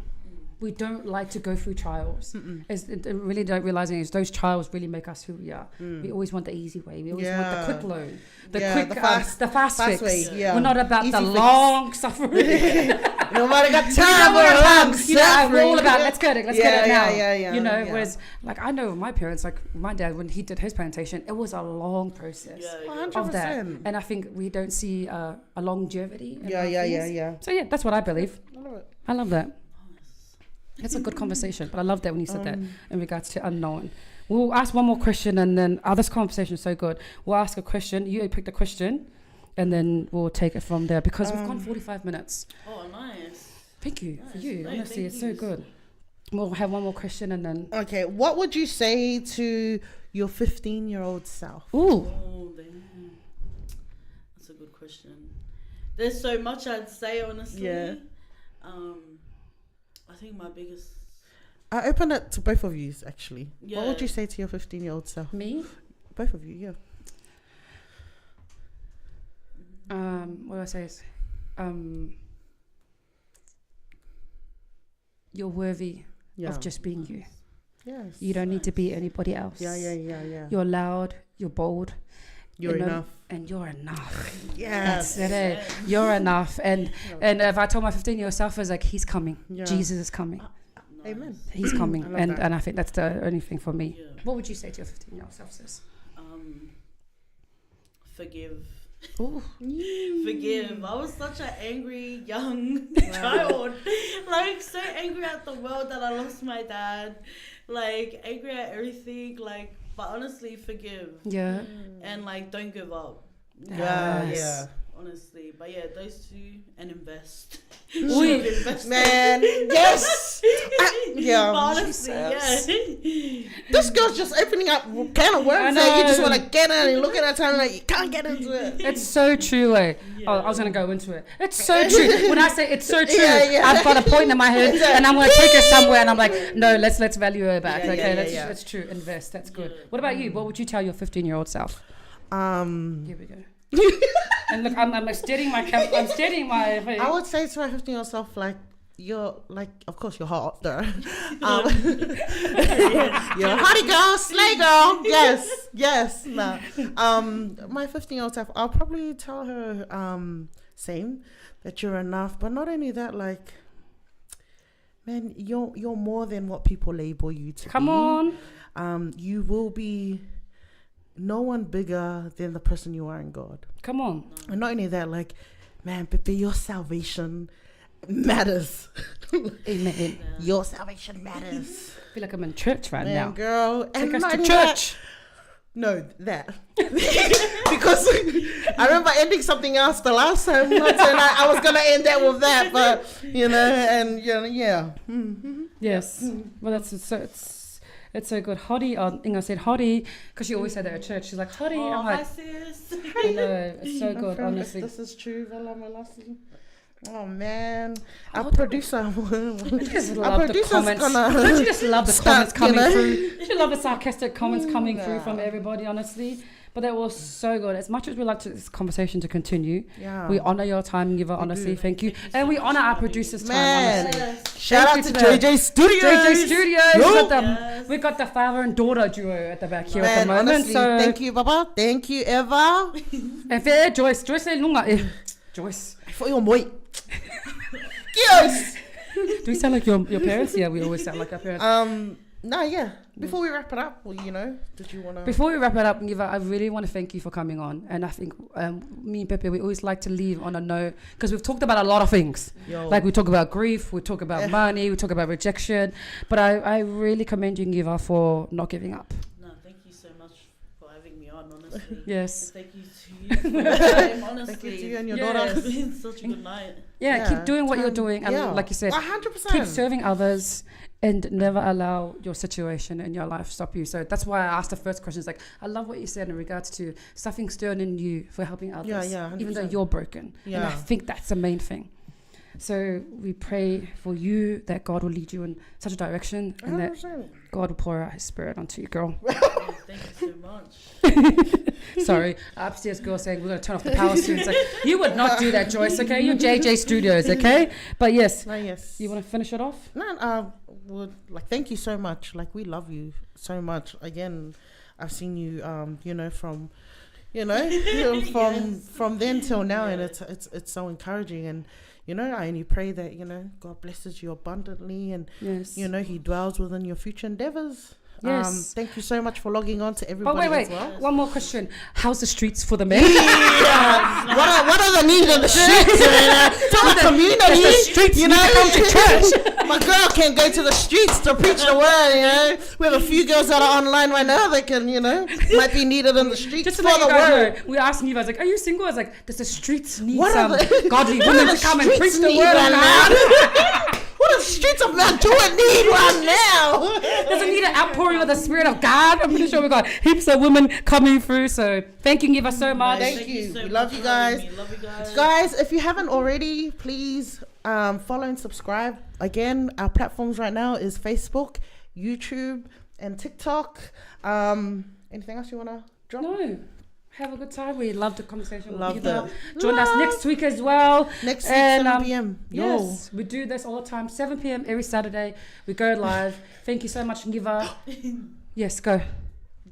We don't like to go through trials. Really don't realizing is those trials really make us who we are. We always want the easy way. We always want the quick loan, the fast fix. way. Yeah. We're not about Easy the fix. long suffering. Nobody got time for a long You know, we're all suffering. about let's get it now. Yeah. You know, yeah. whereas like I know my parents, like my dad when he did his plantation, it was a long process. Yeah. Of that, 100%. and I think we don't see a longevity. In our Yeah. things. So yeah, that's what I believe. I love it. I love that. It's a good conversation, but I love that when you said that in regards to unknown. We'll ask one more question, and then this conversation is so good. We'll ask a question. You pick the question, and then we'll take it from there because we've gone 45 minutes. Oh, nice. Thank you for Nice. you. No, Honestly, thank it's so you. good. We'll have one more question, and then Okay, what would you say to your 15-year-old self? ooh, Oh, damn. That's a good question. There's so much I'd say, honestly. Yeah. I think my biggest. I open it to both of you, actually. Yeah. What would you say to your 15-year-old self? me. Both of you, yeah. What do I say is, you're worthy Yeah. of just being you. Yes. You don't need to be anybody else. Yeah. You're loud. You're bold. You're you know, enough. and you're enough. Yes. That's it. You're enough. And if I told my 15-year-old self, I was like, he's coming. Yeah. Jesus is coming. Amen. He's coming. I love and that. and I think that's the only thing for me. Yeah. What would you say to your 15-year-old self, sis? Forgive. Ooh. Forgive. I was such an angry young child. Like, so angry at the world that I lost my dad. Like, angry at everything. Like, but honestly, forgive. Yeah. And, like, don't give up. Yeah. Yes. Honestly. But yeah, those two. And invest. Ooh. Invest. Man, yes. Yeah. But honestly, Jesus. yeah. This girl's just opening up can of worms that you just want to get in and look at that time like you can't get into it. It's so true, eh? Yeah. Oh, I was gonna go into it. It's so true. When I say it's so true, Yeah. I've got a point in my head, and I'm gonna take her somewhere, and I'm like, no, let's value her back. Yeah, Okay, yeah. that's true. Invest. That's good. Yeah. What about you? What would you tell your 15-year-old self? Here we go. And look, I'm steadying my I'm steadying my. I would say to my 15-year-old self, like, you're like, of course, you're hot, though. You're a hottie girl, slay girl. Yes. Nah. My 15-year-old self, I'll probably tell her, same, that you're enough. But not only that, like, man, you're more than what people label you to be. Come on. You will be no one bigger than the person you are in God. Come on. And not only that, like, man, Pepe, your salvation matters. Amen. Your salvation matters. I feel like I'm in church right now. Girl. Take And us not to only church. that because I remember ending something else the last time, and I was gonna end that with that, but yeah. Mm-hmm. Yes. Well, it's so good. Hottie, Inga said hottie because she always said that at church. She's like hottie. I'm like, sis. I know, it's so good, Friend, honestly. this is true. Vela Malasi. Oh man, our Oh, producer. I just Our love the producer's comments. gonna Don't you just love the comments start, coming you know? through? You love the sarcastic comments coming through from everybody, honestly. But that was so good. As much as we like this conversation to continue, Yeah. we honor your time, Niva, honestly. Thank you. And we honor our producer's time, Man. honestly. Shout Thank out you to to JJ Studios. JJ Studios. Yo. We got the father and daughter duo at the back here at Man, the moment. honestly, So thank you, Baba. Thank you, Eva. and fair Joyce eh, lunga eh. Joyce. For your boy. Yes. Do we sound like your parents? Yeah, we always sound like our parents. No, yeah. Before we wrap it up, well, did you want to? Before we wrap it up, Niva, I really want to thank you for coming on. And I think me and Pepe, we always like to leave on a note because we've talked about a lot of things. Yo. Like we talk about grief, we talk about money, we talk about rejection. But I really commend you, Niva, for not giving up. No, thank you so much for having me on, honestly. Yes. And thank you to you for your time, honestly. Thank you to you and your Yes. daughter. It's been such a good night. Yeah, keep doing what you're doing. And like you said, 100%. keep serving others and never allow your situation in your life stop you. So that's why I asked the first question. It's like, I love what you said in regards to something stirring in you for helping others, Yeah, even though 100%. you're broken. And I Yeah. think that's the main thing. So we pray for you that God will lead you in such a direction and that 100%. God will pour out his spirit onto you, girl. Thank you so much. Sorry, upstairs girl saying we're going to turn off the power soon. It's like, you would not do that, Joyce, okay? You're JJ Studios, okay? But yes, No, yes. you want to finish it off? No, would thank you so much. Like, we love you so much. Again, I've seen you, from from then till now, and it's so encouraging. And I only pray that God blesses you abundantly, and Yes. He dwells within your future endeavors. Yes. Thank you so much for logging on to But everybody wait, as well. one more question. How's the streets for the men? Yeah. what are the needs of the streets? Tell the community. The streets need to come to church. My girl can't go to the streets to preach the word. We have a few girls that are online right now that can, might be needed in the streets Just to for let you the guys word. know, we asked Niva, I was like, are you single? I was like, does the streets need What some are the- godly what women are to the come and preach streets the need word right of now? God? What do the streets of Mantua need right now? Does it need an outpouring of the Spirit of God? I'm pretty sure we got heaps of women coming through. So thank you, Niva, so much. Thank you. so We love much you for having guys. me. Love you guys. Guys, if you haven't already, please follow and subscribe. Again, our platforms right now is Facebook, YouTube, and TikTok. Anything else you want to drop? No. Have a good time. We loved the conversation. Loved with Niva. it. Join us next week as well. Next week, And, 7 p.m. Yo. Yes, we do this all the time. 7 p.m. every Saturday. We go live. Thank you so much, Niva. Yes, go.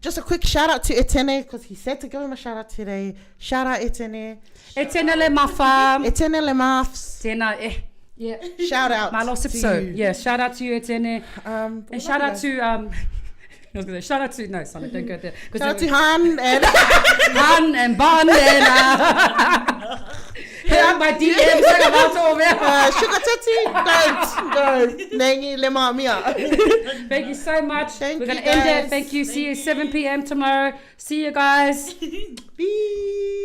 Just a quick shout out to Etene because he said to give him a shout out today. Shout out Etene. Etene le mafam. Etene le maths. Tēnā e. Yeah. Shout out. My lost to episode. you. Yeah, shout out to you, Etene. And shout out you guys. to I was gonna say shout out to Sonny, don't go there. Shout out to Han and Han and Bon and hit up my DMs like about over. Sugar Tati. Don't. Nengi lema mia. Thank you so much. Thank We're gonna you, end guys. it. Thank you. See you 7 p.m. tomorrow. See you guys. Peace.